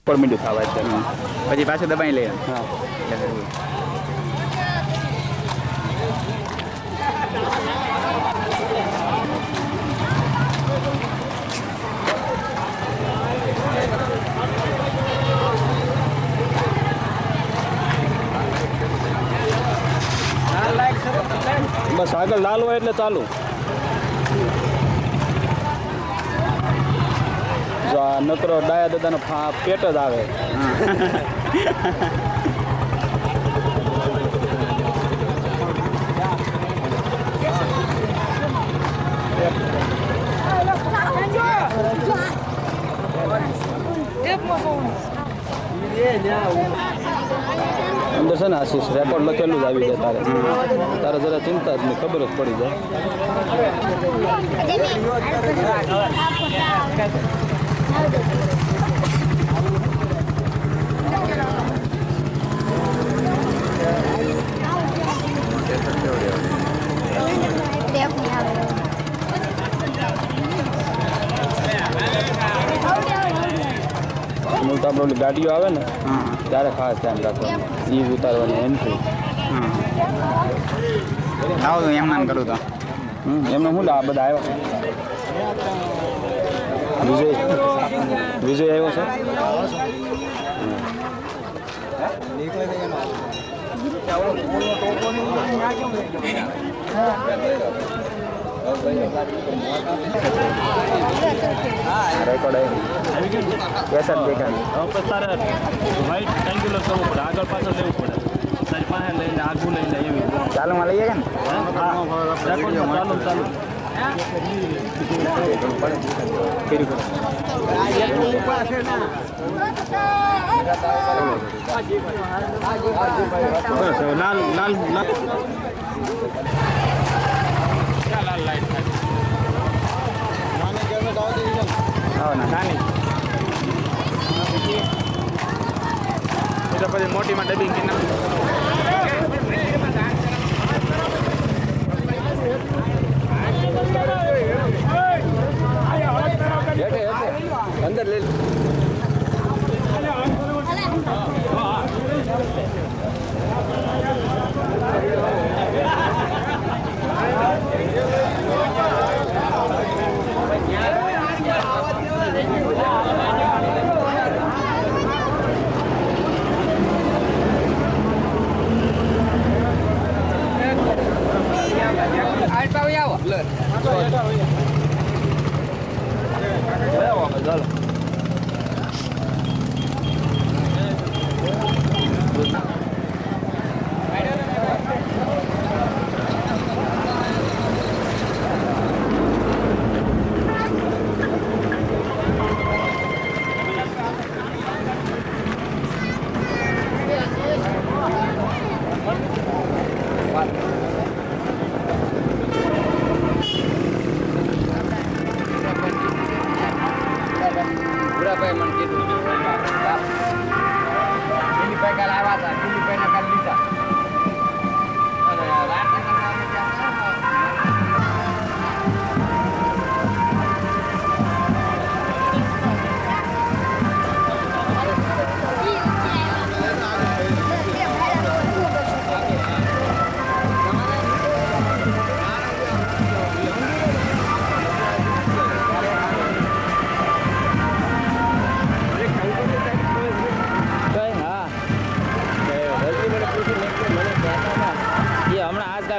પર મીઠું ખાવા અત્યારે પછી પાછું દબાઈ લઈએ. હા બસ આગળ લાલ હોય એટલે ચાલુ. જો આ નકરો ડાયા દાદાનો પેટ જ આવે. અંદર છે ને આશીષ રેકોર્ડ લખેલું જ આવી જાય તારે તારે જરા ચિંતા જ નહીં ખબર જ પડી જાય. મોટા આપણે ગાડીઓ આવે ને ત્યારે ખાસ ધ્યાન રાખવાનું એ ઉતારવાની એન્ટ્રી. આવો તો એમ નામ કરું તો એમને શું આ બધા આવ્યા. વિજય આવ્યો છે. રેકોર્ડ કેસર દેખાય. હવે તારે વ્હાઈટ ટ્રાયંગ્યુલર કરવું પડે આગળ પાછળ લેવું પડે તારી પાસે લઈને આગું લઈને એવી ચાલુમાં લઈએ ને ચાલુ ચાલુ બસ લાલ લાલ લાલ લાઈટ નાની પછી મોટીમાં ડબિંગ અંદર લઈ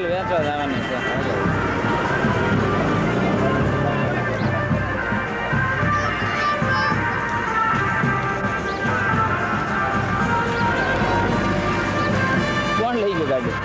વેચવા જવાની છે. કોણ લઈ ગયું ગાડી?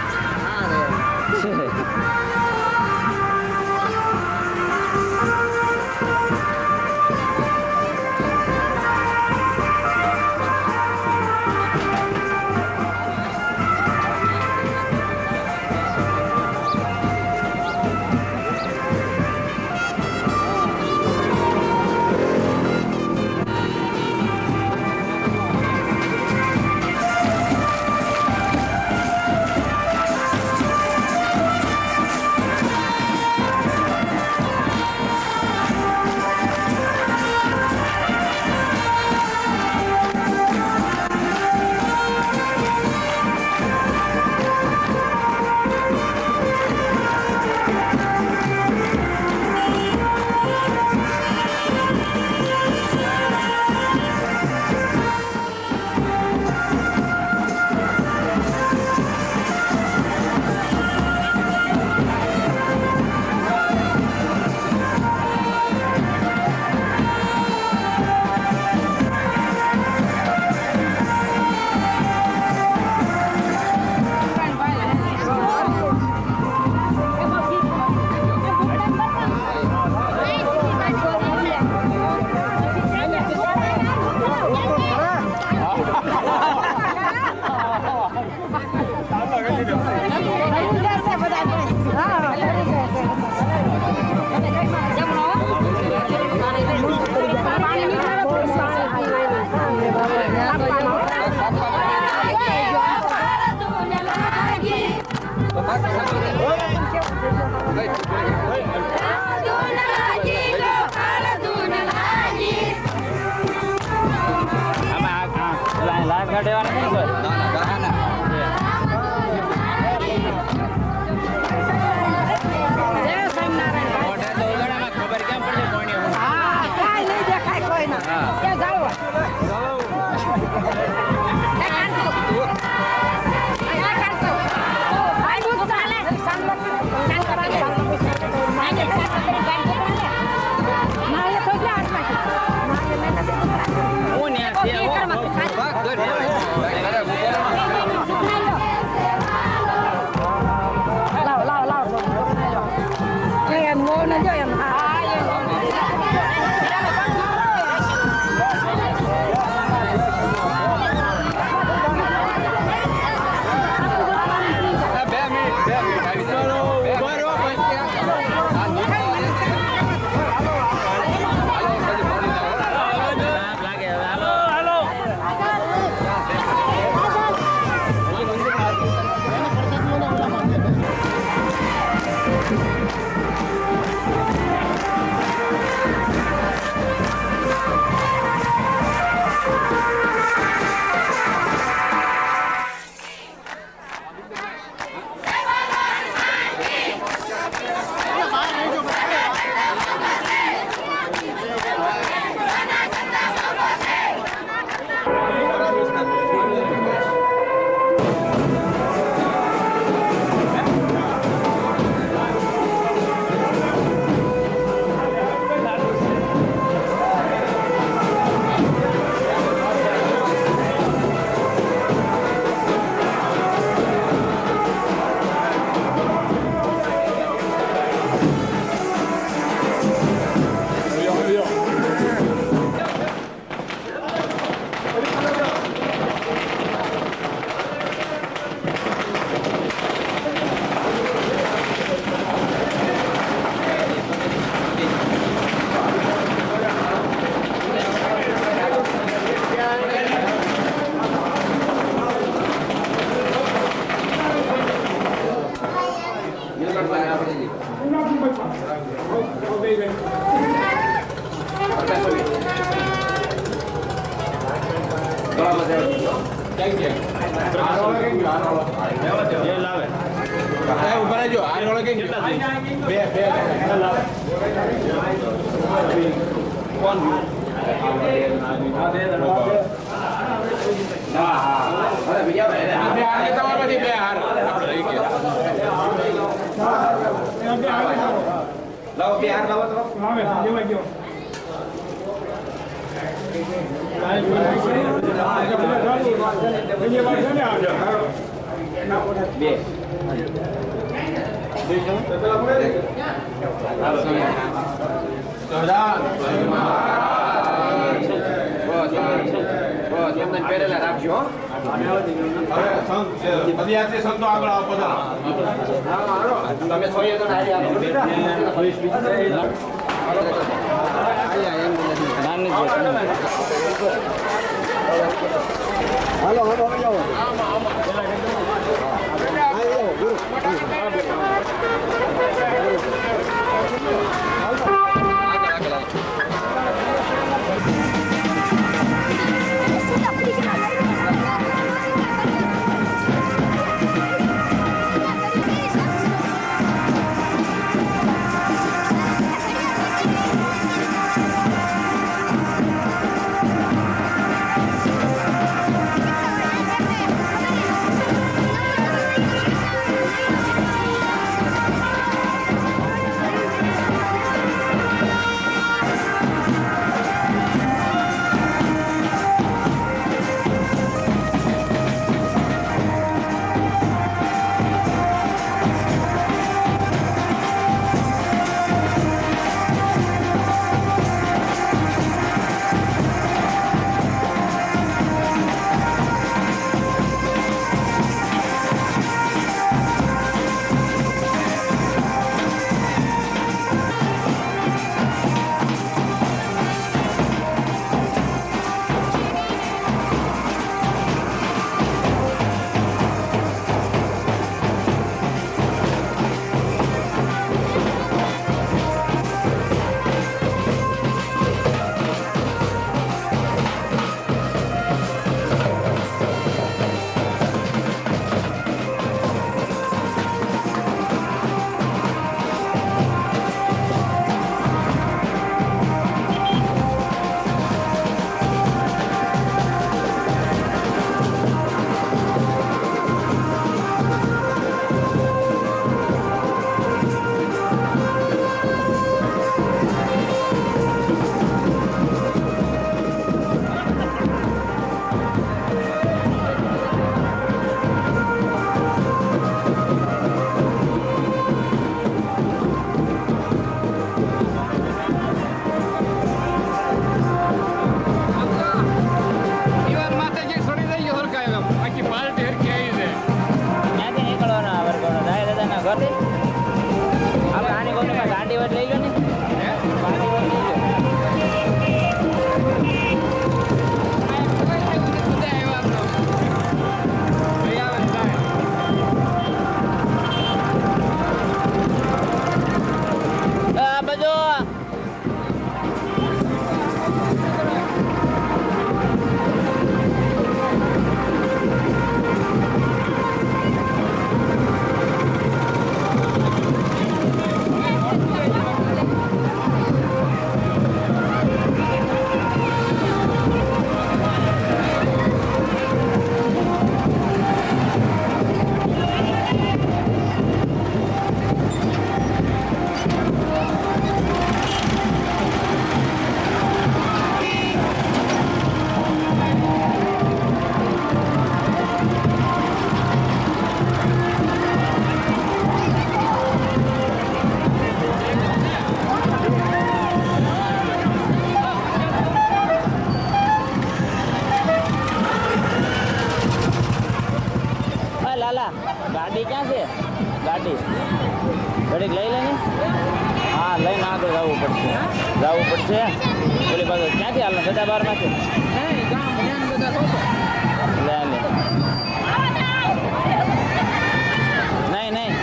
સંતો આગળ આવો તમે ક્યાંથી નીકળવાનો આ વર્ગોનો દાય દાદાના ઘરથી આપણે આની ગોળીમાં ગાંડી વટ લઈ ગયો ને ગાંડી વટ લઈ ગયો ગાડી ક્યાં છે ગાડી ઘડીક લઈ લે ને હા લઈને આગળ જવું પડશે ઓલી બાજુ ક્યાંથી હાલ બધા બારમાંથી લે નહીં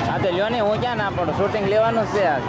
હા તો લ્યો ને હું ક્યાં ના પડું શૂટિંગ લેવાનું છે આ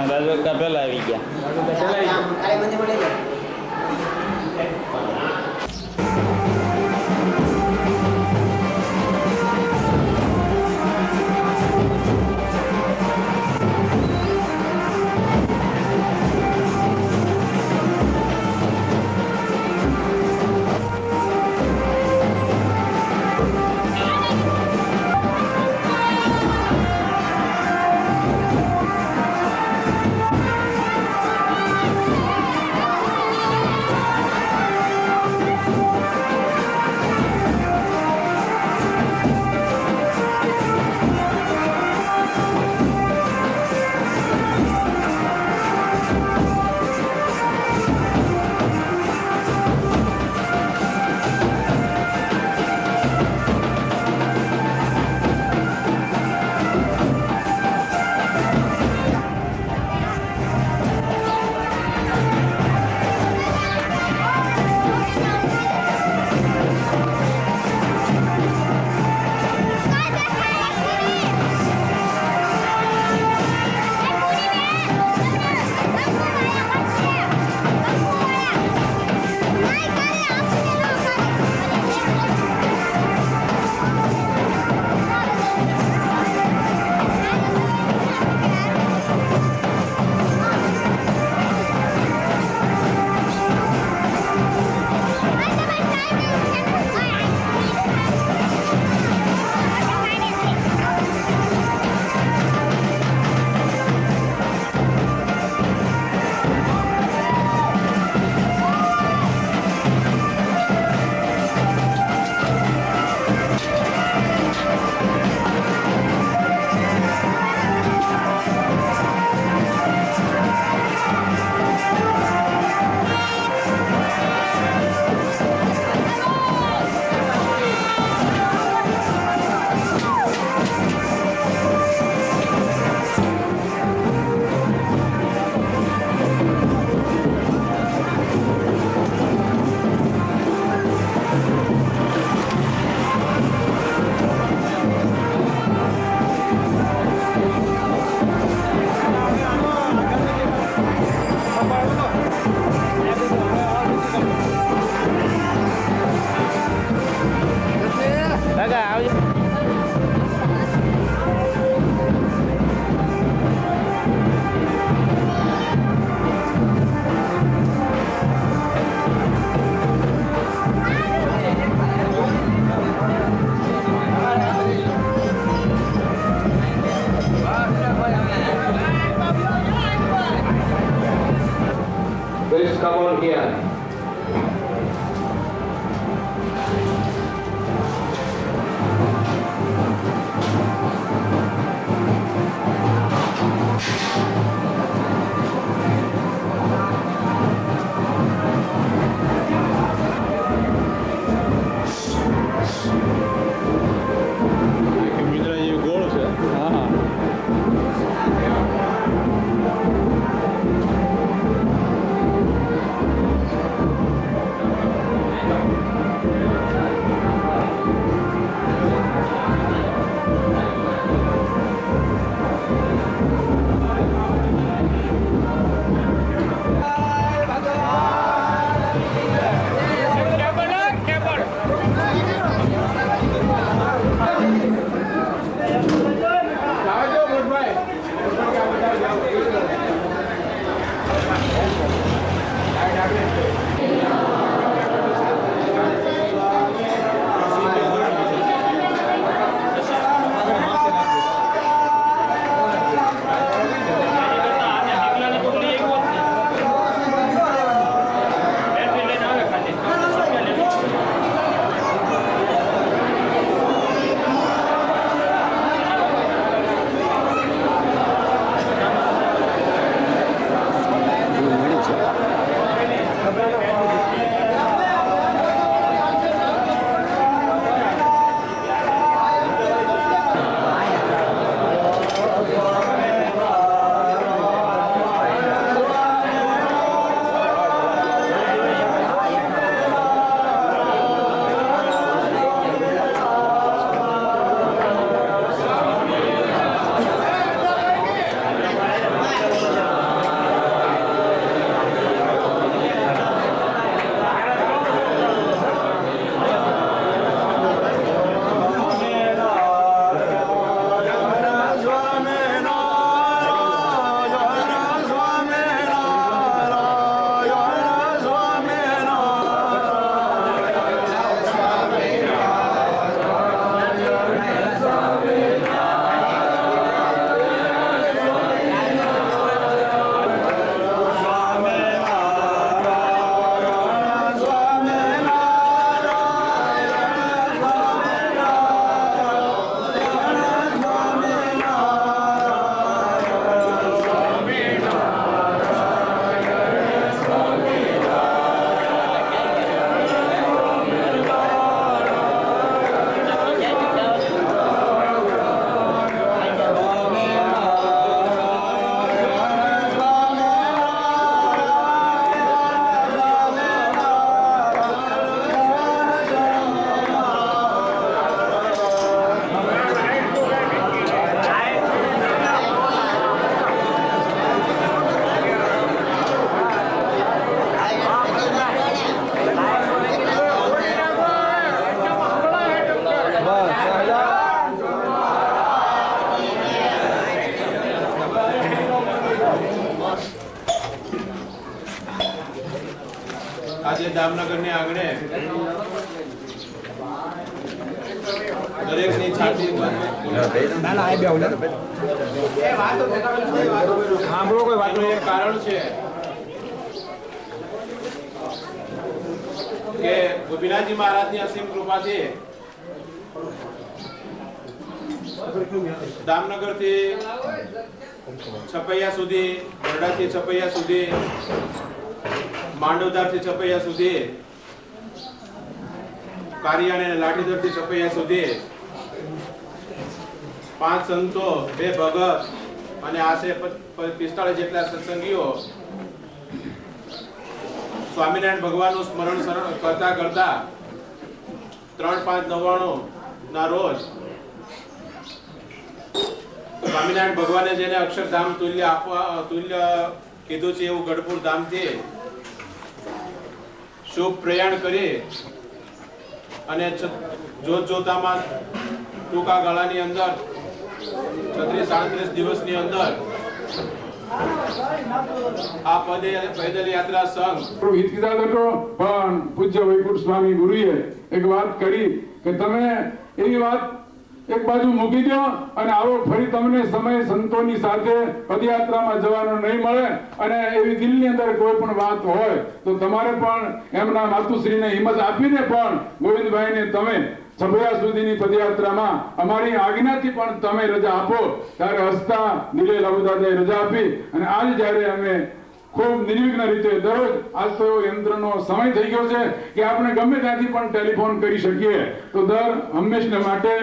રાજોકા પહેલા આવી ગયા. Please come on here. આજે દામનગરની આંગણે દરેકની છાતી કારણ છે કે ગોપીનાથજી મહારાજની અસીમ કૃપાથી દામનગરથી છપૈયા સુધી, બરડાથી છપૈયા સુધી, માંડવદારથી છપૈયા સુધી, કારિયાણી અને લાઠીદરથી છપૈયા સુધી 5 સંતો, 2 ભગત અને આશરે 45 જેટલા સત્સંગીઓ સ્વામિનારાયણ ભગવાનનું સ્મરણ કરતા કરતા 3/5/99 ના રોજ સ્વામિનારાયણ ભગવાને જેને અક્ષરધામ તુલ્ય કીધું છે એવું ગઢપુર ધામથી શુભ પ્રયાણ કરી અને જોતામાં ટૂંકા ગાળાની અંદર 36-37 દિવસની અંદર આ પૈદલ યાત્રા સંઘ હિતકીદાર હતો, પણ પૂજ્ય વૈકુંઠ સ્વામી ગુરુએ એક વાત કરી કે તમે એવી વાત એક બાજુ મૂકી દો અને આવો ફરી તમને સમય સંતોની સાથે પદયાત્રામાં જવાનો નહીં મળે અને એવી દિલની અંદર કોઈ પણ વાત હોય તો તમારે પણ એમના માતુશ્રીને હિંમત આપીને પણ ગોવિંદભાઈને તમે છપૈયા સુધીની પદયાત્રામાં અમારી આજ્ઞાથી પણ તમે રજા આપો. ત્યારે હસતા દિલે લાબુદાદાએ રજા આપી અને આજ જ્યારે અમે ખૂબ નિર્વિઘ્ન રીતે દરરોજ, આજ તો યંત્રનો સમય થઈ ગયો છે કે આપણે ગમે ત્યાંથી પણ ટેલિફોન કરી શકીએ, તો દર હંમેશને માટે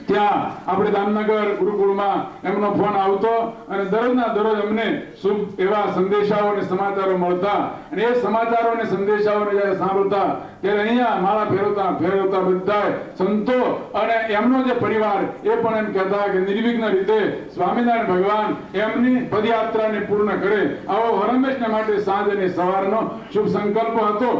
ત્યાં આપણે દામનગર ગુરુકુળમાં એમનો ફોન આવતો અને દરરોજના દરરોજ અમને શુભ એવા સંદેશાઓ અને સમાચારો મળતા અને એ સમાચારો અને સંદેશાઓને જ્યારે સાંભળતા ત્યારે અહીંયા માળા ફેરવતા બધા સંતો અને એમનો જે પરિવાર એ પણ એમ કહેતા કે નિર્વિઘ્ન રીતે સ્વામિનારાયણ ભગવાન એમની પદયાત્રાને પૂર્ણ કરે, આવો હંમેશને માટે સાંજ અને સવારનો શુભ સંકલ્પ હતો.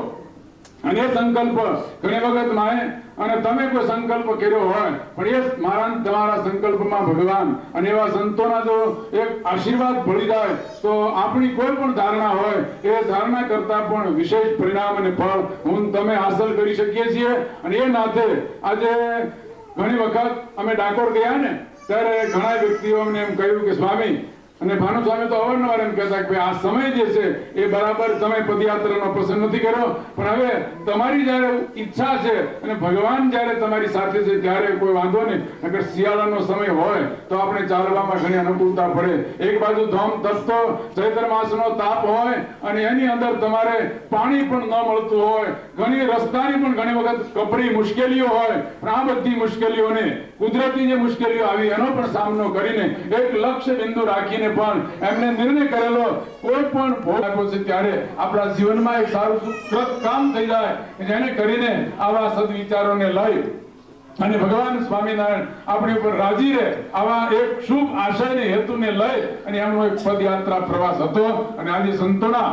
અને એ સંકલ્પ ઘણી વખત માએ અને તમે કોઈ સંકલ્પ કર્યો હોય પણ એ મારા તમારા સંકલ્પમાં ભગવાન અને એવા સંતોના જો એક આશીર્વાદ ભળી જાય તો આપણી કોઈ પણ ધારણા હોય એ ધારણા કરતા પણ વિશેષ પરિણામ અને ફળ હું તમે હાંસલ કરી શકીએ છીએ. અને એ નાતે આજે ઘણી વખત અમે ડાકોર ગયા ને ત્યારે ઘણા વ્યક્તિઓ અમને એમ કહ્યું કે સ્વામી, અને ભાનુ સ્વામી તો અવારનવાર એમ કહેતા કે આ સમય જે છે એ બરાબર તમે પદયાત્રાનો પસંદ નથી કર્યો, પણ હવે તમારી જયારે ઈચ્છા છે અને ભગવાન જયારે તમારી સાથે છે ત્યારે કોઈ વાંધો નહીં. અગર શિયાળાનો સમય હોય તો આપણે ચાલવામાં ઘણી અનુકૂળતા પડે. એક બાજુ ધોમ તપતો ચૈત્ર માસનો તાપ હોય અને એની અંદર તમારે પાણી પણ ન મળતું હોય, ઘણી રસ્તાની પણ ઘણી વખત કપરી મુશ્કેલીઓ હોય, પણ આ બધી મુશ્કેલીઓને કુદરતી જે મુશ્કેલીઓ આવી એનો પણ સામનો કરીને એક લક્ષ્ય બિંદુ રાખીને પણ એમને નિર્ણય કરેલો કોઈ પણ ભોગ આપ્યો છે ત્યારે આપણા જીવનમાં એક સારું સુખદ કામ થઈ જાય જેને કરીને આવા સદવિચારોને લઈ અને ભગવાન સ્વામિનારાયણ આપણી ઉપર રાજી રહે આવા એક શુભ આશયને હેતુને લઈ અને એમનો એક પદયાત્રા પ્રવાસ હતો. અને આજે સંતોના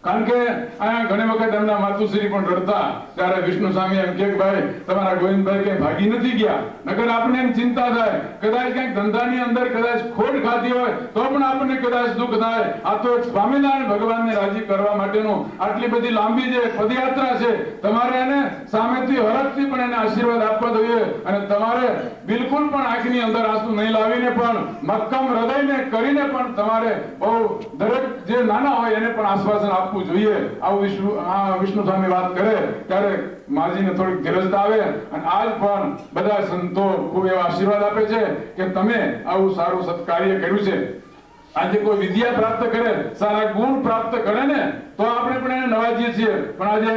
કારણ કે અહીંયા ઘણી વખત એમના માતુશ્રી પણ રડતા ત્યારે વિષ્ણુ સ્વામી એમ કે ભાઈ તમારા ગોવિંદભાઈ કઈ ભાગી નથી ગયા, નકર આપણને એમ ચિંતા થાય કદાચ ક્યાંક ધંધાની અંદર કદાચ ખોટ ખાધી હોય તો પણ આપણને કદાચ દુઃખ થાય. આ તો સ્વામિનારાયણ ભગવાનને રાજી કરવા માટેનું આટલી બધી લાંબી જે પદયાત્રા છે, તમારે એને સામેથી હરખથી પણ એને આશીર્વાદ આપવા જોઈએ અને તમારે બિલકુલ પણ આંખની અંદર આંસુ નહીં લાવીને પણ મક્કમ હૃદયને કરીને પણ તમારે બહુ દરેક જે નાના હોય એને પણ આશ્વાસન આપવું જોઈએ. આવું વિષ્ણુ સ્વામી વાત કરે ત્યારે માજીને થોડીક ધીરજતા આવે અને આજ પણ બધા સંતો ખૂબ એવા આશીર્વાદ આપે છે કે તમે આવું સારું સત્કાર્ય કર્યું છે. આજે કોઈ વિદ્યા પ્રાપ્ત કરે, સારા ગુણ પ્રાપ્ત કરે ને તો આપણે પણ એને નવાજીએ છીએ, પણ આજે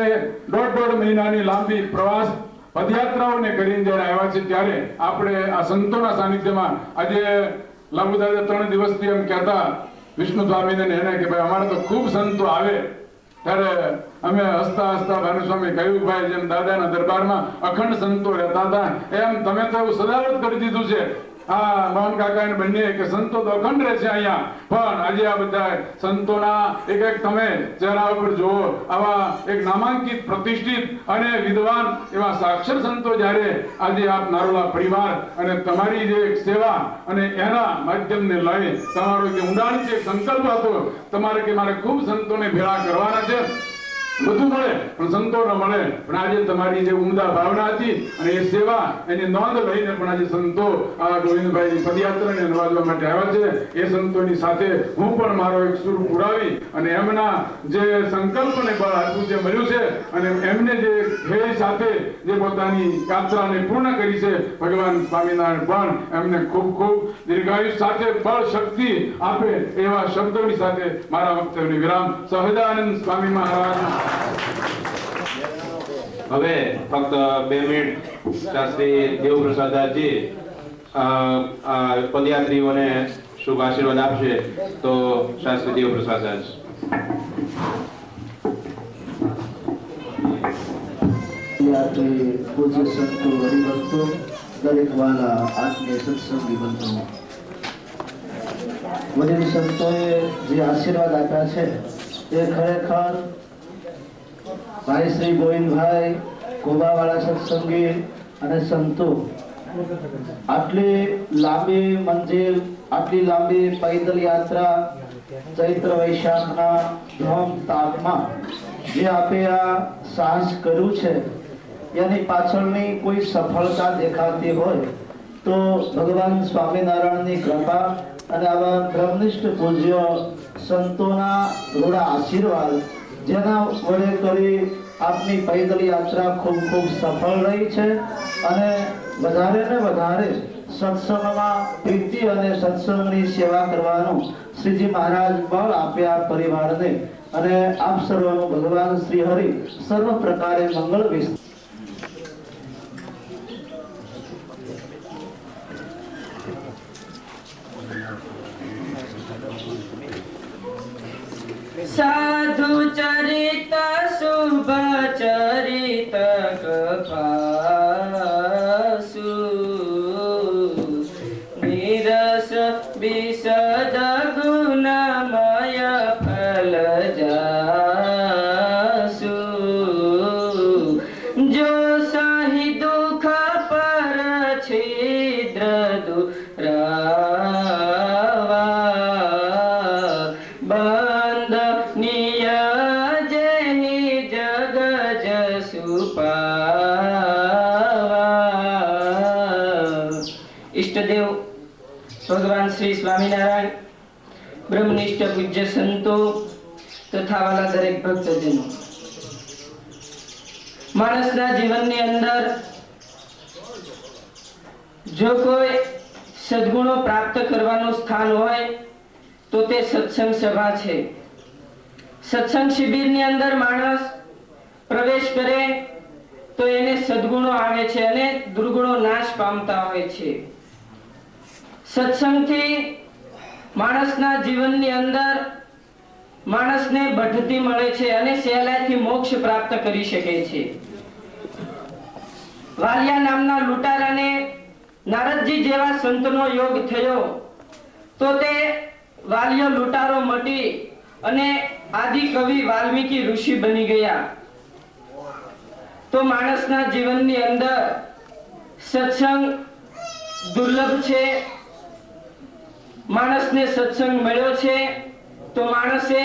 દોઢ મહિનાની લાંબી પ્રવાસ પદયાત્રાઓને કરીને જયારે આવ્યા છે ત્યારે આપણે આ સંતોના સાનિધ્યમાં આજે લાંબુદાદા 3 દિવસથી એમ કહેતા વિષ્ણુ સ્વામીને એને કે ભાઈ અમારે તો ખૂબ સંતો આવે. ત્યારે અમે હસતા હસતા ભાનુ સ્વામી કહ્યું ભાઈ જેમ દાદાના દરબારમાં અખંડ સંતો રહેતા હતા એમ તમે તો એવું સદાવત કરી દીધું છે. હા, મોહન કાકા ને બંને કે સંતો તો અખંડ રહે છે અહીંયા, પણ આજે આ બધા સંતોના એક એક તમે ચહેરા ઉપર જુઓ, આવા એક નામાંકિત પ્રતિષ્ઠિત અને વિદ્વાન એવા સાક્ષર સંતો જ્યારે આજે આપ નારોલા પરિવાર અને તમારી જે એક સેવા અને એના માધ્યમને લઈ તમારો જે ઊંડાણથી એક સંકલ્પ હતો તમારે કે મારે ખૂબ સંતોને ભેળા કરવાના છે બધું મળે પણ સંતો ન મળે. પણ આજે તમારી જે ઉમદા ભાવના હતી અને એ સેવા એની નોંધ લઈને પણ આજે સંતો આ ગોવિંદભાઈ પદયાત્રાને નવાજવા માટે આવ્યા છે. એ સંતોની સાથે હું પણ મારો એક સૂર પુરાવી અને એમના જે સંકલ્પને બળ આપ્યું જે મળ્યું છે અને એમને જે ધ્યેય સાથે જે પોતાની યાત્રાને પૂર્ણ કરી છે, ભગવાન સ્વામિનારાયણ પણ એમને ખૂબ ખૂબ દીર્ઘાયુષ સાથે બળ શક્તિ આપે એવા શબ્દોની સાથે મારા વક્તવ્યને વિરામ. સહજાનંદ સ્વામી મહારાજ. હવે ફક્ત 2 મિનિટ શાસ્ત્રી દેવપ્રસાદજી પદયાત્રીઓને શુભ આશીર્વાદ આપશે. તો શાસ્ત્રી દેવપ્રસાદજી. પૂજ્ય સંતો હરિભક્તો, દરેક વાલા આત્મીય સત્સંગી બંધુઓ, વડીલ સંતોએ જે આશીર્વાદ આપ્યા છે એ ખરેખર ભાઈ શ્રી ગોવિંદભાઈ કોબાવાળા સત્સંગી અને સંતો આટલી લાંબી મંજિલ, આટલી લાંબી પૈદલ યાત્રા ચૈત્ર વૈશાખના ધોમ તાપમાં જે આપે આ સાહસ કર્યું છે એની પાછળની કોઈ સફળતા દેખાતી હોય તો ભગવાન સ્વામિનારાયણની કૃપા અને આવા બ્રહ્મનિષ્ઠ પૂજ્ય સંતોના દૃઢ આશીર્વાદ જેના વડે કરી આપની પૈદલ યાત્રા ખૂબ ખૂબ સફળ રહી છે અને વધારે ને વધારે સત્સંગમાં પ્રીતિ અને સત્સંગની સેવા કરવાનું શ્રીજી મહારાજ બળ આપ્યા પરિવારને અને આપ સર્વનું ભગવાન શ્રી હરિ સર્વ પ્રકારે મંગળ વિસ્ત. साधु चरित शुभ चरित कपासु निरस विशद गुणमय फल जासु जो सहि दुख पर छिद्र दुरावा इष्टदेव भगवान श्री स्वामीनारायण, ब्रह्मनिष्ठ पूज्य संतो तथा वाला दरेक भक्तजनों, मानसना जीवननी अंदर जो कोई सद्गुणों प्राप्त करवानुं स्थान होय तो ते सत्संग सभा छे. सत्संग शिबिरनी अंदर माणस प्रवेश करे तो એને સદગુણો આવે છે અને દુર્ગુણો નાશ પામતા હોય છે. સત્સંગથી માણસના જીવનની અંદર માણસને બઢતી મળે છે અને સહેલાઈથી મોક્ષ પ્રાપ્ત કરી શકે છે. વાલિયા નામના લૂંટારાને નારદજી જેવા સંતનો યોગ થયો તો તે વાલિયો લૂંટારો મટી અને આદિ કવિ વાલ્મીકી ઋષિ બની ગયા. तो मानसना जीवननी अंदर सत्संग दुर्लभ छे. मानसने सत्संग मळ्यो छे तो मानसे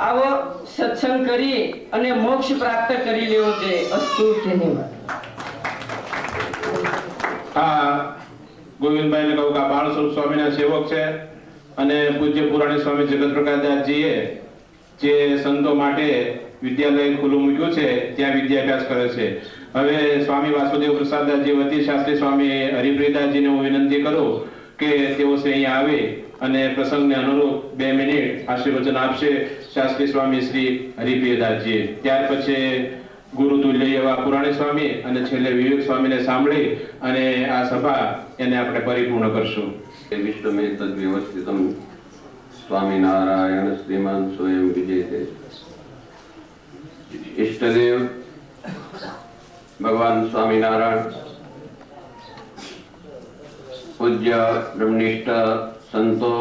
आवो सत्संग करी अने मोक्ष प्राप्त करी लेवो जोईए. अस्तु. धन्यवाद. गोविंदभाई ने कहूं कि बाल स्वरूप स्वामी ना सेवक छे अने पूज्य पुराणी स्वामी जगत प्रकाशदासजीए जे संतो माटे विद्यालय खुल्लू मूक्યું છે ત્યાં વિદ્યાભ્યાસ કરે છે. હવે સ્વામી વાસુદેવ પ્રસાદજી વતી શાસ્ત્રી સ્વામી હરિપ્રિયદાસજીને હું વિનંતી કરું કે તેઓ અહીંયા આવે અને પ્રસંગને અનુરૂપ 2 મિનિટ આશીર્વચન આપશે શાસ્ત્રી સ્વામી શ્રી હરિપ્રિયદાસજી. ત્યાર પછી ગુરુ તુલ્ય એવા પુરાણી સ્વામી અને છેલ્લે વિવેક સ્વામીને સાંભળી અને આ સભા એને આપણે પરિપૂર્ણ કરશું. વિશ્વમે તદ્વ્યવસ્થિતમ સ્વામિનારાયણ શ્રીમાન સ્વયં વિજયતે. इष्टदेव भगवान स्वामीनारायण, पूज्य ब्रह्मनिष्ठ संतो,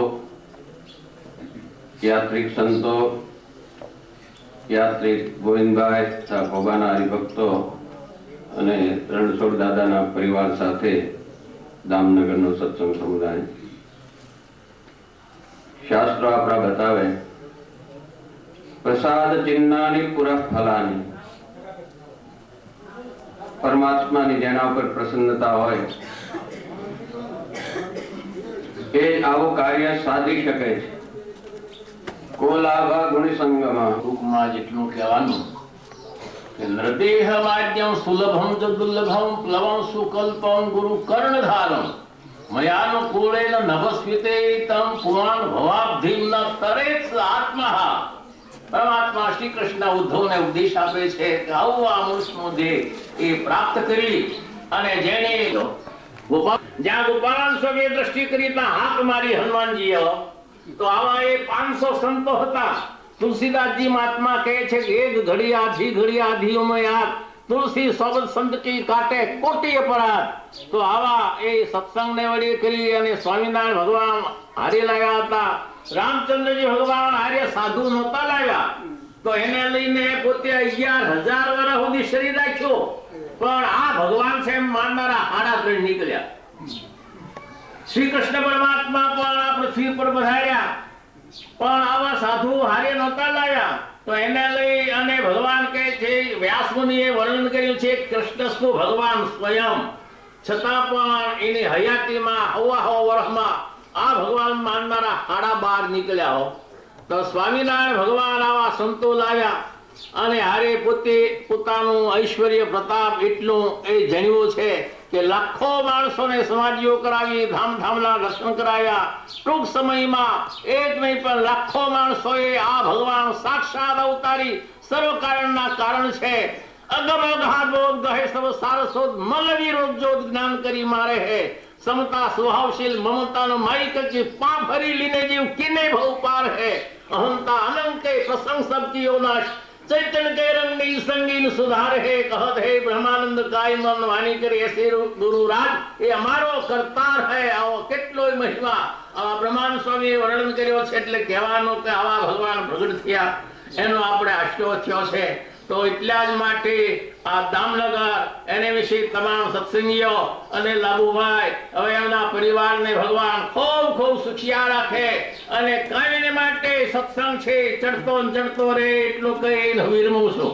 यात्रिक संतो, यात्रिक गोविंदभाई तथा भोगाना हरिभक्तो અને રણછોડ દાદાના પરિવાર સાથે દામનગરનો સત્સંગ સમુદાય. શાસ્ત્રો આપણા બતાવે પ્રસાદ ચિહ્નાની પુરા ફલાની. પરમાત્માની જેના ઉપર પ્રસન્નતા હોય એ આવું કાર્ય સાધી શકે છે. કોલાભા ગુણસંગમાં ટૂંકમાં જેટલું કહેવાનું કે નૃદેહ માધ્યમ સુલભમ ચ દુર્લભમ પ્લવમ સુકલ્પમ ગુરુ કર્ણધારમ મયાનુકૂળેન નભસ્વિતે તમ પુરાણ ભવાબ્ધિમ ન તરેત આત્મા. પરમાત્મા શ્રી કૃષ્ણ ઉદ્ધવને ઉપદેશ આપે છે કે આવું આ મનુષ્યનો દેહ એ પ્રાપ્ત કરી અને જેને જ્યાં ગોપાલ સ્વામીએ દ્રષ્ટિ કરી ત્યાં હાથ મારી હનુમાનજીએ તો આવા એ 500 સંતો હતા. तुलसीदास जी महात्मा कहे छे कि एक घड़ी आधी घड़ी में याद तुलसी शब्द संत की काटे कोटी अपराध. तो आवा ए सत्संग ने वड़ी करी अने स्वामीनारायण भगवान हारे लाव्या હતા. रामचंद्रजी भगवान हारे साधु नता लाव्या तो એને લઈને પોતે 11000 વર્ષ સુધી શરીર રાખ્યો પણ આ ભગવાન છે માનનારા હાડા કરી નીકળ્યા. શ્રી કૃષ્ણ પરમાત્મા પણ આ પૃથ્વી પર પધાર્યા પણ આવા સાધુ હારે નતા લાવ્યા તો એને લઈ અને ભગવાન કહે છે વ્યાસ મુનિએ વર્ણન કર્યું છે કૃષ્ણસ્તુ ભગવાન સ્વયં છતાં પણ એની હયાતીમાં હવા વર્ષમાં આ ભગવાન માનનારા હાડા બહાર નીકળ્યા હો. તો સ્વામિનારાયણ ભગવાન આવા સંતો લાવ્યા અને હારે પોતે પોતાનું ઐશ્વર્ય પ્રતાપ એટલું એ જાણ્યું છે કે લાખો માણસોને સમાધિઓ કરાવી ધામધામના દર્શન કરાવ્યા. ટૂંક સમયમાં એક નહીં પણ લાખો માણસોએ આ ભગવાન સાક્ષાત અવતારી સર્વ કારણના કારણ છે. અગમ અગાધ બોધ ગહે સબ સારસોદ મલવી રોજોદ જ્ઞાન કરી મારે હે समता स्वभावशील ममता नो माई कच्ची पा भरी लीने जीव किने भव पार है अहंता अनंत के प्रसंग सब की नाश चैतन्य के रंग नी संगीन सुधार है कहत है ब्रह्मानंद काय मन वाणी करे ऐसे गुरु राज ये हमारो करतार है आओ કેટલો મહિમા આ બ્રહ્માનંદ સ્વામીએ વર્ણન કર્યો છે એટલે કહેવાનો કે આવા ભગવાન પ્રગટ થયા એનો આપણે આશ્ચર્ય થયો છે. તો એટલા જ માટે આ દામનગર એને વિશે તમામ સત્સંગીઓ અને લાભુભાઈ હવે એમના પરિવારને ભગવાન ખૂબ ખૂબ સુખિયા રાખે અને કાયમને માટે સત્સંગ છે ચડતો ચડતો રે એટલું કહીને વિરમું છું.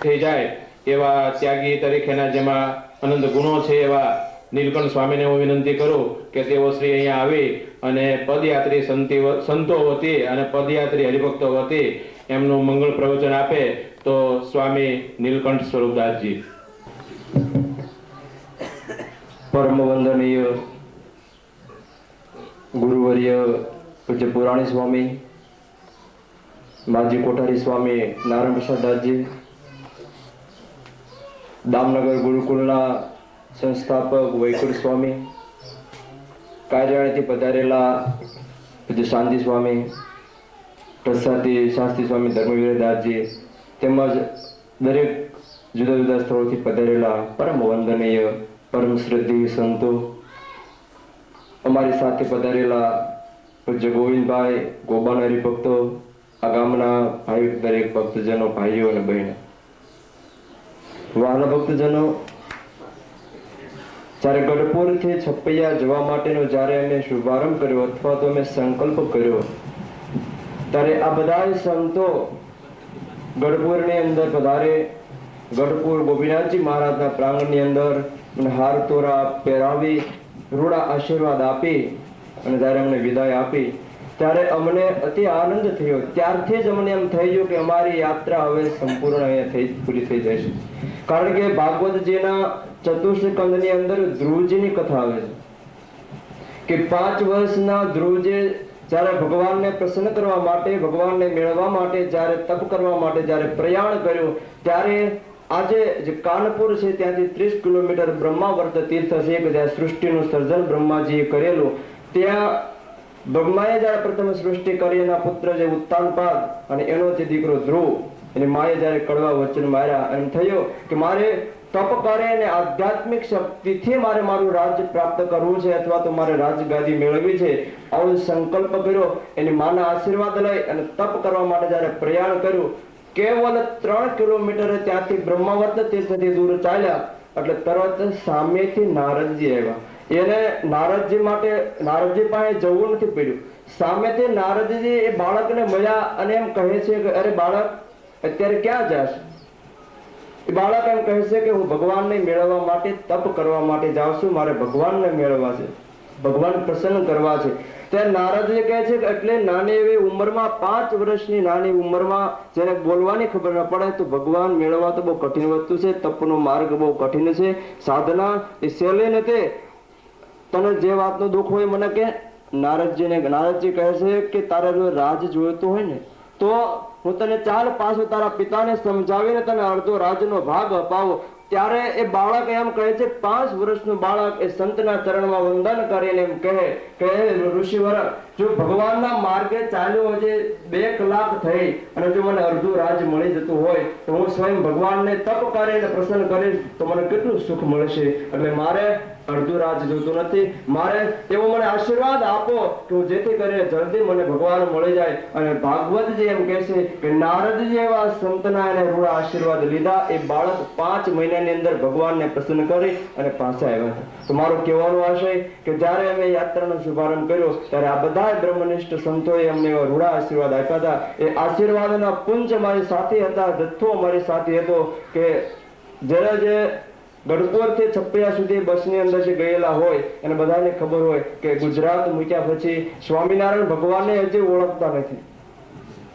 થઈ જાય એવા ત્યાગી તરીકેના જેમાં અનંત ગુણો છે એવા નીલકંઠ સ્વામીને હું વિનંતી કરું કે તેઓ શ્રી અહીંયા આવે અને પદયાત્રી સંતો વતી અને પદયાત્રી હરિભક્તો વતી એમનું મંગળ પ્રવચન આપે તો સ્વામી નીલકંઠ સ્વરૂપદાસજી. પરમ વંદનીય ગુરુવર્ય પૂજ્ય પુરાણી સ્વામી, માજી કોઠારી સ્વામી નારાયણ પ્રસાદ દાસજી, દામનગર ગુરુકુળના સંસ્થાપક વૈકુંઠ સ્વામી, કાર્યાલયથી પધારેલા પૂજ્ય શાંતિ સ્વામી, પ્રસાદી શાસ્ત્રી સ્વામી ધર્મવીર દાસજી તેમજ દરેક જુદા જુદા સ્થળોથી પધારેલા પરમ વંદનીય પરમ શ્રદ્ધેય સંતો, અમારી સાથે પધારેલા પૂજ્ય ગોવિંદભાઈ, ગોબાના હરિભક્તો, આ ગામના ભાઈ દરેક ભક્તજનો, ભાઈઓ અને બહેનો, વહાલા ભક્તજનો, જ્યારે ગઢપુરથી છપૈયા જવા માટેનો જ્યારે અમે શુભારંભ કર્યો અથવા તો અમે સંકલ્પ કર્યો ત્યારે આ બધા સંતો ગઢપુરની અંદર પધારે. ગઢપુર ગોપીનાથજી મહારાજના પ્રાંગણની અંદર હાર તોરા પહેરાવી રૂડા આશીર્વાદ આપી અને જ્યારે અમને વિદાય આપી ત્યારે અમને અતિ આનંદ થયો. ત્યારથી જ અમને એમ થઈ ગયું કે અમારી યાત્રા હવે સંપૂર્ણ અહીંયા પૂરી થઈ જશે. કારણ કે ભાગવતજીના ચતુર્સ્કંદની અંદર ધ્રુવજીની કથા આવે છે કે 5 વર્ષના ધ્રુવજી જ્યારે ભગવાનને પ્રસન્ન કરવા માટે, ભગવાનને મેળવવા માટે, જ્યારે તપ કરવા માટે જ્યારે પ્રયાણ કર્યું ત્યારે આજે જે કાનપુર છે ત્યાંથી 30 કિલોમીટર બ્રહ્માવર્ત તીર્થ છે કે જ્યાં સૃષ્ટિનું સર્જન બ્રહ્માજીએ કરેલું. ત્યાં બ્રહ્માએ જ્યારે પ્રથમ સૃષ્ટિ કરી એના પુત્ર જે ઉત્તાનપાદ અને એનો જે દીકરો ધ્રુવ એની માએ જ્યારે કડવા વચન માર્યા એમ થયો કે મારે તપ કરે અને આધ્યાત્મિક શક્તિથી મારે મારું રાજ્ય પ્રાપ્ત કરવું છે અથવા તો મારે રાજગાદી મેળવવી છે. આવો સંકલ્પ કર્યો. એની માના આશીર્વાદ લઈ અને તપ કરવા માટે જ્યારે પ્રયાણ કર્યું કેવલ 3 કિલોમીટર ત્યાંથી બ્રહ્માવર્ત તીર્થથી દૂર ચાલ્યા એટલે તરત સામેથી નારદજી આવ્યા. એને નારદજી પાસે જવું નથી પડ્યું. સામેથી નારદજી એ બાળકને મળ્યા અને એમ કહે છે કે અરે બાળક અત્યારે ક્યાં જાશ? એ બાળક એમ કહે છે કે હું ભગવાનને મેળવવા માટે તપ કરવા માટે જાઉં છું, મારે ભગવાનને મેળવવા છે, ભગવાન પ્રસન્ન કરવા છે. ત્યારે નારદજી કહે છે કે એટલે નાની એવી ઉંમરમાં 5 વર્ષની નાની ઉંમરમાં જેને બોલવાની ખબર ન પડે તો ભગવાન મેળવવા તો બહુ કઠિન વસ્તુ છે. તપનો માર્ગ બહુ કઠિન છે, સાધના એ સહેલી નથી. તને જે વાતનો દુઃખ હોય મને કે. નારદજી કહે છે કે તારે જો રાજ જોઈતો હોય ને તો હું તને ચાલ પાછું તારા પિતાને સમજાવીને તને અડધો રાજનો ભાગ અપાવો. ત્યારે એ બાળક એમ કહે છે, 5 વર્ષનું બાળક એ સંતના ચરણમાં વંદન કરીને એમ કહે ઋષિવર, જો ભગવાનના માર્ગે ચાલ્યો હજી 2 કલાક થઈ અને જો મને અડધું રાજ મળી જતું હોય તો હું સ્વયં ભગવાનને તપ કરીને પ્રસન્ન કરીશ તો મને કેટલું સુખ મળશે. એટલે મારે અડધું રાજ જોતું નથી, મારે એવો મને આશીર્વાદ આપો કે હું જેથી કરીને જલ્દી મને ભગવાન મળી જાય. અને ભાગવતજી એમ કહે છે કે નારદજી એવા સંતના એને રૂડા આશીર્વાદ લીધા. એ બાળક 5 મહિનાની અંદર ભગવાનને પ્રસન્ન કરી અને પાછા આવ્યા હતા. તો મારો કહેવાનો આશય કે જ્યારે અમે યાત્રાનો શુભારંભ કર્યો ત્યારે આ બધા બ્રહ્મનિષ્ઠ સંતોએ અમને એવા રૂડા આશીર્વાદ આપ્યા હતા. એ આશીર્વાદના પુંજ મારી સાથે હતા, જથ્થો મારી સાથે હતો કે જ્યારે જે ગઢપુરથી છપૈયા સુધી બસની અંદર જે ગયેલા હોય અને બધાને ખબર હોય કે ગુજરાત મૂક્યા પછી સ્વામિનારાયણ ભગવાનને હજી ઓળખતા નથી.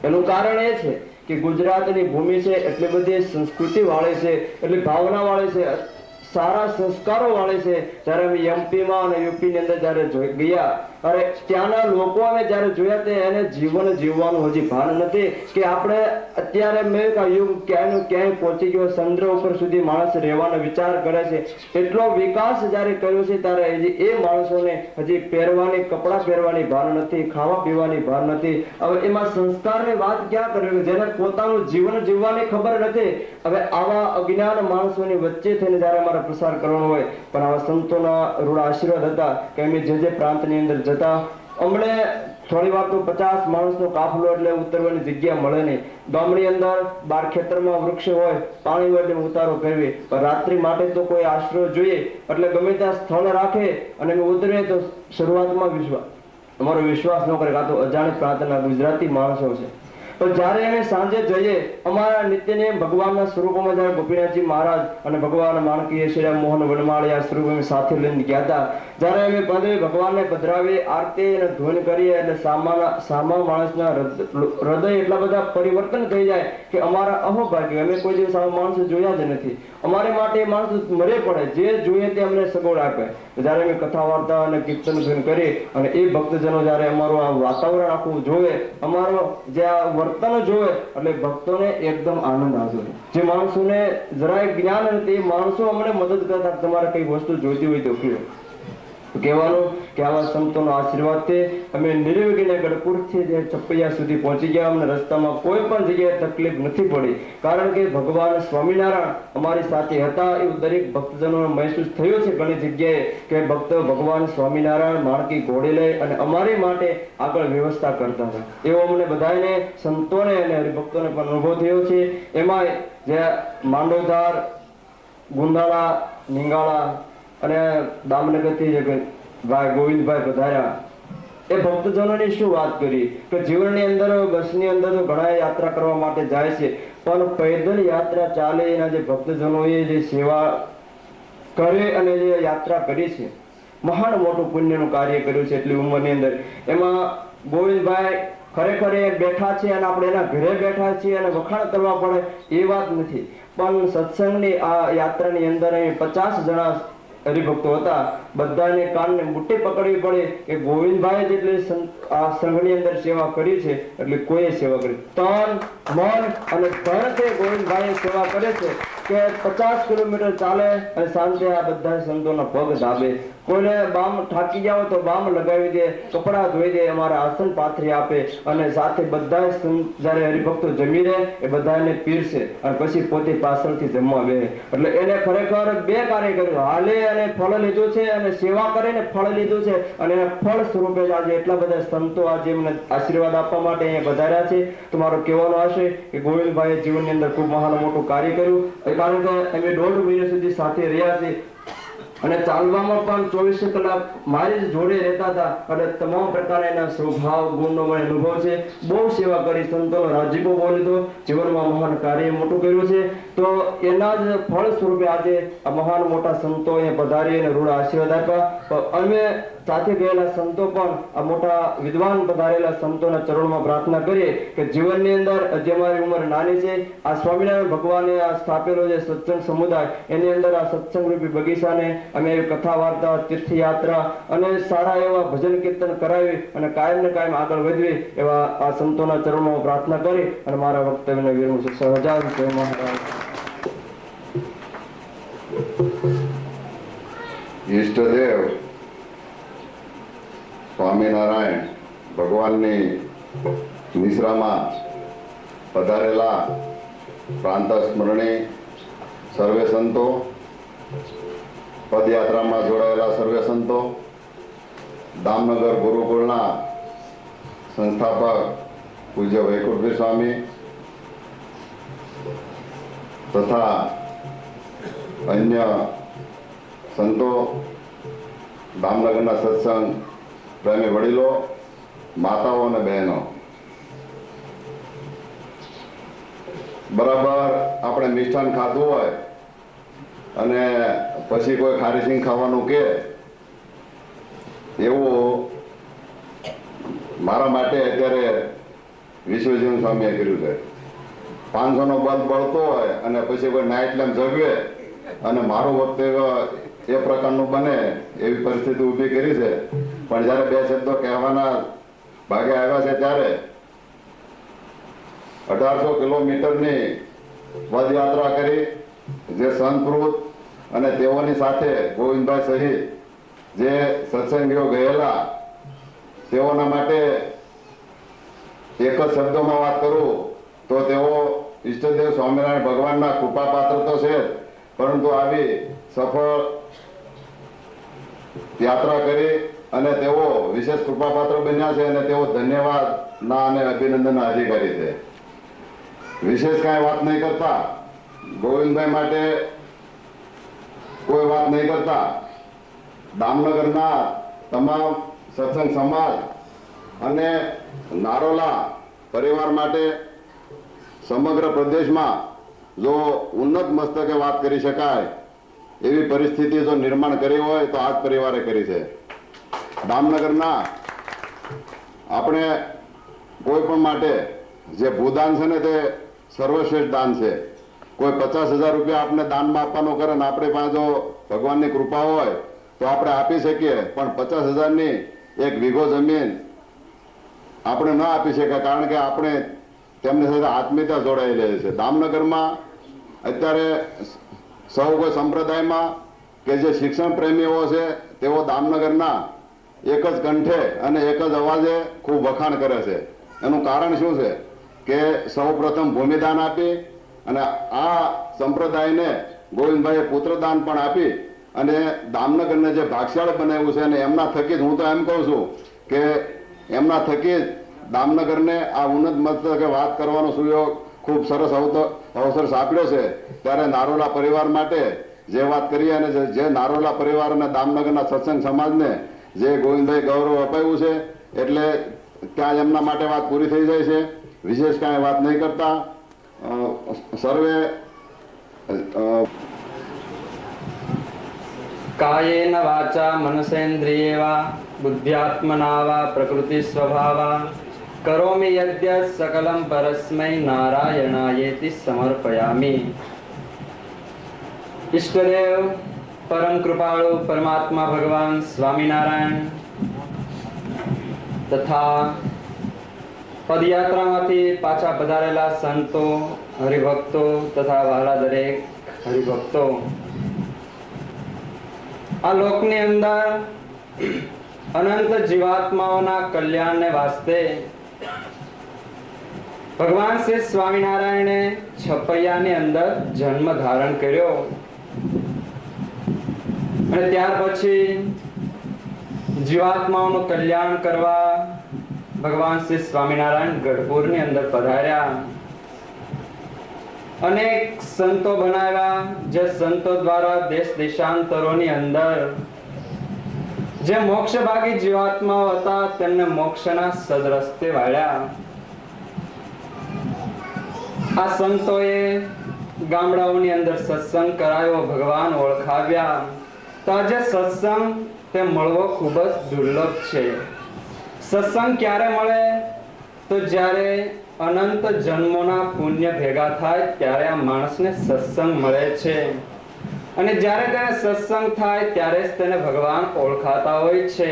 એનું કારણ એ છે કે ગુજરાતની ભૂમિ છે, એટલી બધી સંસ્કૃતિ વાળી છે, એટલી ભાવના વાળી છે, સારા સંસ્કારો વાળી છે. જયારે અમે એમપીમાં અને યુપીની અંદર જયારે ગયા અરે ત્યાંના લોકો અમે જયારે જોયા તે એને જીવન જીવવાનું હજી ભાન નથી કે આપણે અત્યારે મેં યુગ ક્યાંય પહોંચી ગયો, ચંદ્ર ઉપર સુધી માણસ રહેવાનો વિચાર કરે છે. એટલો વિકાસ જયારે કર્યો છે ત્યારે હજી એ માણસોને હજી કપડાં પહેરવાની ભાન નથી, ખાવા પીવાની ભાન નથી. હવે એમાં સંસ્કારની વાત ક્યાં કરવી, જેને પોતાનું જીવન જીવવાની ખબર નથી. હવે આવા અજ્ઞાન માણસોની વચ્ચે થઈને જયારે અમારે પ્રસાર કરવાનો હોય પણ આવા સંતોના રૂડા આશીર્વાદ હતા કે અમે જે પ્રાંતની અંદર જતા અમને થોડી વાર તો 50 માણસનો કાફલો એટલે ઉતરવાની જગ્યા મળે નહીં. ગામની અંદર બાર ખેતરમાં વૃક્ષ હોય, પાણી હોય એટલે ઉતારો કરવી, પણ રાત્રિ માટે તો કોઈ આશરો જોઈએ એટલે ગમે ત્યાં સ્થળ રાખે અને અમે ઉતરીએ તો શરૂઆતમાં અમારો વિશ્વાસ ન કરે કાં તો અજાણી પ્રાંતના ગુજરાતી માણસો છે. પણ જયારે અમે સાંજે જઈએ અમારા નિત્યને ભગવાનના સ્વરૂપમાં જયારે ગોપીનાથજી મહારાજ અને ભગવાન માણકીય શ્રી મોહન વનમાળી આ સ્વરૂપ અમે સાથે લઈને ગયા હતા. જયારે અમે ભગવાનને પધરાવી આરતી અને ધૂન કરીએ એટલે સામા માણસના હૃદય એટલા બધા પરિવર્તન થઈ જાય કે અમારા અહોભાગ્ય, અમે કોઈ દિવસ આવા માણસો જોયા જ નથી. અમારે માટે એ માણસો મરે પડે, જે જોઈએ તે અમને સગવડ આપે. જયારે અમે કથા વાર્તા અને કીર્તન ધૂન કરી અને એ ભક્તજનો જયારે અમારું આ વાતાવરણ આખું જોવે, અમારો જે આ વર્તન જોવે એટલે ભક્તોને એકદમ આનંદ આવતો. જે માણસોને જરાય જ્ઞાન નથી એ માણસો અમને મદદ કરતા તમારે કઈ વસ્તુ જોઈતી હોય તો કયો. કહેવાનું કે આવા સંતોનો આશીર્વાદથી અમે નિર્વિઘ્ને ગઢપુરથી જે છપૈયા સુધી પહોંચી ગયા. અમને રસ્તામાં કોઈ પણ જગ્યાએ તકલીફ નથી પડી કારણ કે ભગવાન સ્વામિનારાયણ અમારી સાથે હતા. એવું દરેક ભક્તજનોને મહેસૂસ થયો છે ઘણી જગ્યાએ કે ભક્તો ભગવાન સ્વામિનારાયણ માણકી ઘોડી લઈ અને અમારી માટે આગળ વ્યવસ્થા કરતા હતા. એવો અમને બધાને સંતોને અને હરિભક્તોને પણ અનુભવ થયો છે. એમાં જે માંડોધાર, ગુંદાળા, નિંગાળા અને દામનગરથી જે ભાઈ ગોવિંદભાઈ પધાર્યા એ ભક્તજનોની શું વાત કરી કે જીવનની અંદર બસની અંદર તો ઘણા યાત્રા કરવા માટે જાય છે પણ પૈદલ યાત્રા ચાલે એના જે ભક્તજનોએ જે સેવા કરે અને જે યાત્રા કરી છે મહાન મોટું પુણ્યનું કાર્ય કર્યું છે એટલી ઉંમરની અંદર. એમાં ગોવિંદભાઈ ખરેખર એ બેઠા છે અને આપણે એના ઘરે બેઠા છીએ અને વખાણ કરવા પડે એ વાત નથી, પણ સત્સંગની આ યાત્રાની અંદર 50 જણા હરિભક્તો હતા. બધાને કાનને મુઠ્ઠી પકડવી પડે કે ગોવિંદભાઈ જેટલી આ સંઘની અંદર સેવા કરી છે એટલે કોઈએ સેવા કરી. તન, મન અને ધનથી ગોવિંદભાઈ સેવા કરે છે કે 50 કિલોમીટર ચાલે અને સાંજે આ બધા સંતોના પગ દાબે. કોઈને બામ થાકી જાવ તો બામ લગાવી દે, કપડા ધોઈ દે, અમારા આસન પાથરી આપે અને સાથે બધા જયારે હરિભક્તો જમી રહે એ બધાને પીરસે અને પછી પોતે પાછળથી જમવા બે. એટલે એને ખરેખર 2 કાર્ય કર્યું, હાલે અને ફળ લીધું છે અને સેવા કરીને ફળ લીધું છે અને એના ફળ સ્વરૂપે આજે એટલા બધા સંતો આજે એમને આશીર્વાદ આપવા માટે અહીંયા પધાર્યા છે. તમારો કહેવાનો આશય કે ગોવિંદભાઈએ જીવનની અંદર ખૂબ મહાન મોટું કાર્ય કર્યું કારણ કે અમે 1.5 મહિના સુધી સાથે રહ્યા છીએ અને ચાલવામાં પણ 24 કલાક મારી જ જોડે રહેતા હતા અને તમામ પ્રકારના એના સ્વભાવ ગુણનો મને અનુભવ છે. બહુ સેવા કરી, સંતોનો રાજીપો બહુ લીધો, જીવનમાં મહાન કાર્ય મોટું કર્યું છે. તો એના જ ફળ સ્વરૂપે આજે આ મહાન મોટા સંતો અહીંયા પધારી અને રૂડા આશીર્વાદ આપ્યા. અમે સાથે ગયેલા સંતો પણ આ મોટા વિદ્વાન પધારેલા સંતોના ચરણમાં પ્રાર્થના કરીએ કે જીવનની અંદર જે મારી ઉંમર નાની છે, આ સ્વામિનારાયણ ભગવાને આ સ્થાપેલો જે સત્સંગ સમુદાય એની અંદર આ સત્સંગ રૂપી બગીચાને અમે કથા વાર્તા, તીર્થયાત્રા અને સારા એવા ભજન કીર્તન કરાવી અને કાયમ ને કાયમ આગળ વધવી એવા આ સંતોના ચરણમાં પ્રાર્થના કરી અને મારા વક્તવ્યને વિરમું છું. સહજાન જય મહારાજ. ઈષ્ટદેવ સ્વામિનારાયણ ભગવાનની નિશ્રામાં પધારેલા પ્રાંત સ્મરણી સર્વે સંતો, પદયાત્રામાં જોડાયેલા સર્વે સંતો, દામનગર ગુરુકુળના સંસ્થાપક પૂજ્ય વૈકુંઠ સ્વામી તથા અન્ય સંતો, દામનગરના સત્સંગ પ્રેમી વડીલો, માતાઓ અને બહેનો, બરાબર આપણે મિષ્ટાન ખાધું હોય અને પછી કોઈ ખારીસિંગ ખાવાનું કે એવું મારા માટે અત્યારે વિશ્વજીવન સ્વામીએ કર્યું છે. 500 નો બલ્બ બળતો હોય અને પછી કોઈ નાઇટ લેમ્પ જગવે અને મારું વક્તવ્ય એ પ્રકારનું બને એવી પરિસ્થિતિ ઊભી કરી છે. પણ જ્યારે બે શબ્દો કહેવાના ભાગે આવ્યા છે ત્યારે 1800 કિલોમીટરની પદયાત્રા કરી જે સંતપૃત અને તેઓની સાથે ગોવિંદભાઈ સહિત જે સત્સંગીઓ ગયેલા તેઓના માટે એક જ શબ્દોમાં વાત કરું તો તેઓ ઈષ્ટદેવ સ્વામિનારાયણ ભગવાનના કૃપાપાત્ર તો છે, પરંતુ આવી સફળ યાત્રા કરી અને તેઓ વિશેષ કૃપાપાત્ર બન્યા છે અને તેઓ ધન્યવાદના અને અભિનંદનના અધિકારી છે. વિશેષ કાંઈ વાત નહીં કરતા, ગોવિંદભાઈ માટે કોઈ વાત નહીં કરતા, દામનગરના તમામ સત્સંગ સમાજ અને નારોલા પરિવાર માટે સમગ્ર પ્રદેશમાં જો ઉન્નત મસ્તકે વાત કરી શકાય એવી પરિસ્થિતિ જો નિર્માણ કરી હોય તો આ જ પરિવારે કરી છે. દામનગરના આપણે કોઈ પણ માટે જે ભૂદાન છે ને તે સર્વશ્રેષ્ઠ દાન છે. કોઈ 50,000 રૂપિયા આપણે દાનમાં આપવાનું કરે ને આપણી પાસે જો ભગવાનની કૃપા હોય તો આપણે આપી શકીએ, પણ 50,000ની એક વીઘો જમીન આપણે ન આપી શકીએ, કારણ કે આપણે તેમની સાથે આત્મીયતા જોડાયેલી છે. દામનગરમાં અત્યારે સૌ કોઈ સંપ્રદાયમાં કે જે શિક્ષણ પ્રેમીઓ છે તેઓ દામનગરના એક જ કંઠે અને એક જ અવાજે ખૂબ વખાણ કરે છે. એનું કારણ શું છે કે સૌ પ્રથમ ભૂમિદાન આપી અને આ સંપ્રદાયને ગોવિંદભાઈએ પુત્રદાન પણ આપી અને દામનગરને જે ભાગશાળ બનાવ્યું છે અને એમના થકી જ હું તો એમ કહું છું કે એમના થકી જ દામનગરને આ ઉન્નત મસ્તકે વાત કરવાનો સુયોગ ખૂબ સરસ અવસર સાંપડ્યો છે. ત્યારે નારોલા પરિવાર માટે જે વાત કરીએ અને જે નારોલા પરિવાર અને દામનગરના સત્સંગ સમાજને જે ગોવિંદભાઈ ગૌરવ અપાયું છે એટલે ત્યાં એમના માટે વાત પૂરી થઈ જાય છે. વિશેષ કાંઈ વાત નહીં કરતા સર્વે કાયેન વાચા મનસેન્દ્રિયેવા બુદ્ધ્યાત્મના વા પ્રકૃતિ સ્વભાવા કરોમિ યદ્ય સકલમ પરસ્મૈ નારાયણાયેતિ સમર્પયામિ. ઈષ્ટદેવ પરમ કૃપાળુ પરમાત્મા ભગવાન સ્વામિનારાયણ તથા પદયાત્રામાંથી પાછા પધારેલા સંતો, હરિભક્તો તથા વહાલા દરેક હરિભક્તો, આ લોકની અંદર અનંત જીવાત્માઓના કલ્યાણને વાસ્તે ભગવાન શ્રી સ્વામિનારાયણે છપૈયાની અંદર જન્મ ધારણ કર્યો અને ત્યાર પછી જીવાત્માઓનું કલ્યાણ કરવા ભગવાન શ્રી સ્વામિનારાયણ ગઢપુરની અંદર પધાર્યા અનેક સંતો બનાવ્યા, જે સંતો દ્વારા દેશ દેશાંતરોની અંદર જે મોક્ષભાગી જીવાત્માઓ હતા તેમને મોક્ષના સદરસ્તે વાળ્યા. આ સંતોએ ગામડાઓની અંદર સત્સંગ કરાયો, ભગવાન ઓળખાવ્યા. તો આજે સત્સંગ તે મળવો ખૂબ જ દુર્લભ છે. સત્સંગ ક્યારે મળે? તો જ્યારે અનંત જન્મોના પુણ્ય ભેગા થાય ત્યારે આ માણસને સત્સંગ મળે છે. અને જ્યારે તેને સત્સંગ થાય ત્યારે જ તેને ભગવાન ઓળખાતા હોય છે.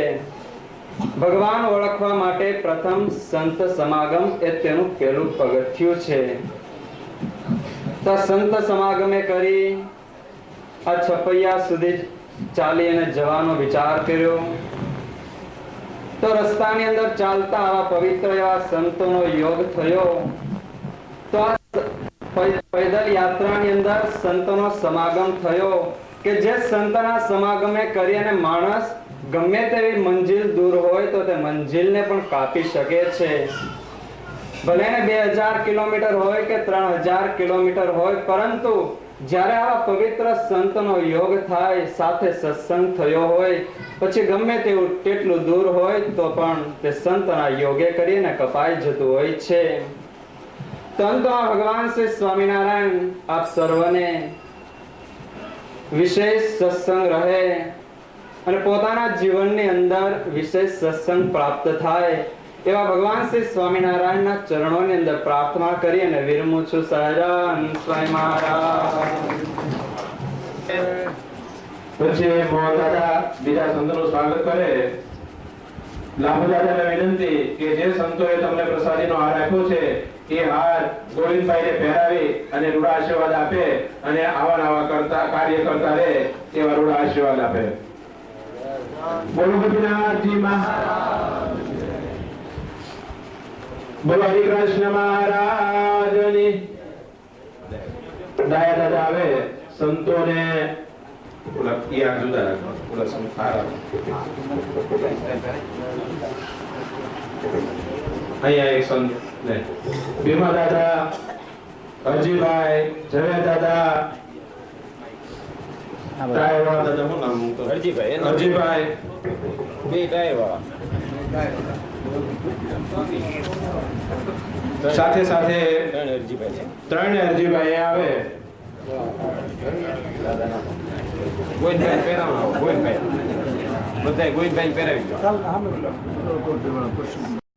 ભગવાન ઓળખવા માટે પ્રથમ સંત સમાગમ એ તેનું પહેલું પગથિયું છે. તો સંત સમાગમે કરી આ છપૈયા સુધી ચાલી અને જવાનો વિચાર કર્યો. તો રસ્તાની અંદર ચાલતા આવા પવિત્ર એવા સંતોનો યોગ થયો. તો આ પૈદલ યાત્રાની અંદર સંતોનો સમાગમ થયો કે જે સંતના સમાગમે કરી અને માણસ ગમે તેવી મંજિલ દૂર હોય તો તે મંજિલને પણ કાપી શકે છે. ભલે ને 2000 કિલોમીટર હોય કે 3000 કિલોમીટર હોય, પરંતુ જ્યારે આવા પવિત્ર સંતનો યોગ થાય, સાથે સત્સંગ થયો હોય, પછી ગમે તેવું કેટલું દૂર હોય તો પણ તે સંતના યોગે કરીને કપાઈ જતું હોય છે. તંતોમાં ભગવાન શ્રી સ્વામિનારાયણ આપ સર્વને વિશેષ સત્સંગ રહે અને પોતાના જીવનની અંદર વિશેષ સત્સંગ પ્રાપ્ત થાય એવા ભગવાન શ્રી સ્વામિનારાયણના ચરણોની અંદર પ્રાર્થના કરી અને વિરમું છું. સહજાનંદ સ્વામી મહારાજ. પછી મોહન દાદા બીજા સંતોનું સ્વાગત કરે. લાભુ દાદાને વિનંતી કે જે સંતોએ તમને પ્રસાદીનો હાર આપ્યો છે એ હાર ગોવિંદભાઈને પહેરાવી અને રૂડા આશીર્વાદ આપે અને આવા નવા કરતા કાર્ય કરતા રહે એવા રૂડા આશીર્વાદ આપે. બોલો ગોપીનાથજી મહારાજ, બોલો હરિકૃષ્ણ મહારાજની. ડાયા દાદા આવે સંતોને અહીંયા એક સંત ને ભીમા દાદા, અરજીભાઈ, ઝવેર દાદા, ટાયર વાળા દાદા, શું નામ? અરજીભાઈ બે ટાયર વાળા. સાથે સાથે ત્રણ અરજીભાઈ અરજીભાઈ આવે. ગોવિંદભાઈ પહેરાવો, ગોવિંદભાઈ બધા ગોવિંદભાઈ પહેરાવી.